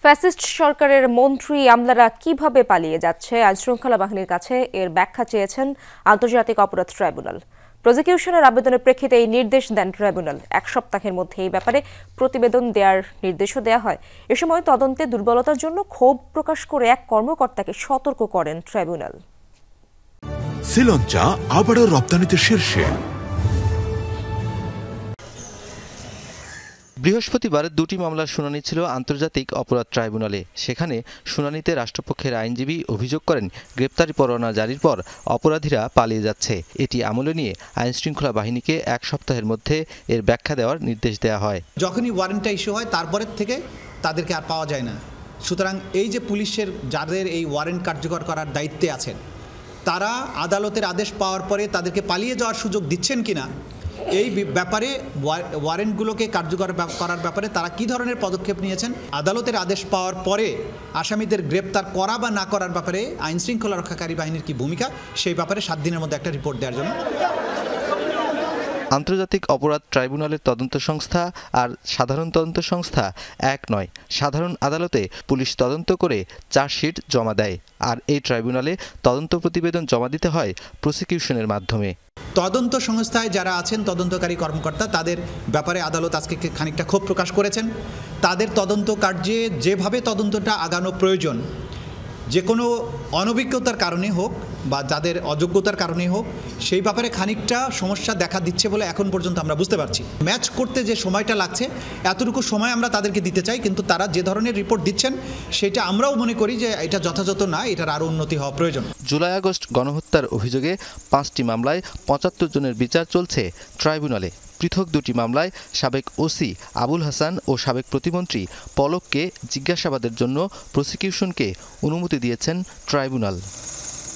Fascist সরকারের মন্ত্রী আমলারা কিভাবে পালিয়ে যাচ্ছে আইনশৃঙ্খলা বাহিনীর কাছে এর ব্যাখ্যা চেয়েছেন আন্তর্জাতিক অপরাধ ট্রাইব্যুনাল। প্রসিকিউশনের আবেদনের প্রেক্ষিতে এই নির্দেশ দেন ট্রাইব্যুনাল। ১ সপ্তাহের মধ্যে এই ব্যাপারে প্রতিবেদন দেওয়ার নির্দেশও দেওয়া হয়। এ সময় তদন্তে দুর্বলতার জন্য ক্ষোভ প্রকাশ করে এক কর্মকর্তাকে সতর্ক করেন ট্রাইব্যুনাল। শ্রীলঙ্কা আবারও রপ্তানিতে শীর্ষে। বৃহস্পতিবার দুটি মামলার শুনানি ছিল আন্তর্জাতিক অপরাধ ট্রাইব্যুনালে। সেখানে শুনানিতে রাষ্ট্রপক্ষের আইনজীবী অভিযোগ করেন, গ্রেপ্তারি পরোয়ানা জারির পর অপরাধীরা পালিয়ে যাচ্ছে। এটি আমলে নিয়ে আইনশৃঙ্খলা বাহিনীকে ১ সপ্তাহের মধ্যে এর ব্যাখ্যা দেওয়ার নির্দেশ দেওয়া হয়। যখনই ওয়ারেন্টটা ইস্যু হয় তারপরের থেকে তাদেরকে আর পাওয়া যায় না। সুতরাং এই যে পুলিশের যাদের এই ওয়ারেন্ট কার্যকর করার দায়িত্বে আছেন, তারা আদালতের আদেশ পাওয়ার পরে তাদেরকে পালিয়ে যাওয়ার সুযোগ দিচ্ছেন কিনা, এই ব্যাপারে ওয়ারেন্টগুলোকে কার্যকর করার ব্যাপারে তারা কী ধরনের পদক্ষেপ নিয়েছেন, আদালতের আদেশ পাওয়ার পরে আসামিদের গ্রেপ্তার করা বা না করার ব্যাপারে আইনশৃঙ্খলা রক্ষাকারী বাহিনীর কী ভূমিকা, সেই ব্যাপারে ৭ দিনের মধ্যে একটা রিপোর্ট দেওয়ার জন্য। আন্তর্জাতিক অপরাধ ট্রাইব্যুনালের তদন্ত সংস্থা আর সাধারণ তদন্ত সংস্থা এক নয়। সাধারণ আদালতে পুলিশ তদন্ত করে চার্জশিট জমা দেয়, আর এই ট্রাইব্যুনালে তদন্ত প্রতিবেদন জমা দিতে হয় প্রসিকিউশনের মাধ্যমে। তদন্ত সংস্থায় যারা আছেন তদন্তকারী কর্মকর্তা, তাদের ব্যাপারে আদালত আজকে খানিকটা ক্ষোভ প্রকাশ করেছেন। তাদের তদন্ত কার্যে যেভাবে তদন্তটা আগানো প্রয়োজন, যে কোনো অনভিজ্ঞতার কারণে হোক বা যাদের অযোগ্যতার কারণে হোক, সেই ব্যাপারে খানিকটা সমস্যা দেখা দিচ্ছে বলে এখন পর্যন্ত আমরা বুঝতে পারছি। ম্যাচ করতে যে সময়টা লাগছে, এতটুকু সময় আমরা তাদেরকে দিতে চাই, কিন্তু তারা যে ধরনের রিপোর্ট দিচ্ছেন সেটা আমরাও মনে করি যে এটা যথাযথ না, এটার আরও উন্নতি হওয়া প্রয়োজন। জুলাই আগস্ট গণহত্যার অভিযোগে 5টি মামলায় ৭৫ জনের বিচার চলছে ট্রাইব্যুনালে। পৃথক 2টি মামলায় সাবেক ওসি আবুল হাসান ও সাবেক প্রতিমন্ত্রী পলককে জিজ্ঞাসাবাদের জন্য প্রসিকিউশনকে অনুমতি দিয়েছেন ট্রাইব্যুনাল।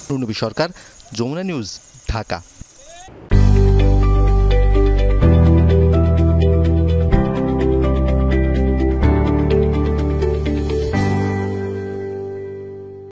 রুনবী সরকার, যমুনা নিউজ, ঢাকা।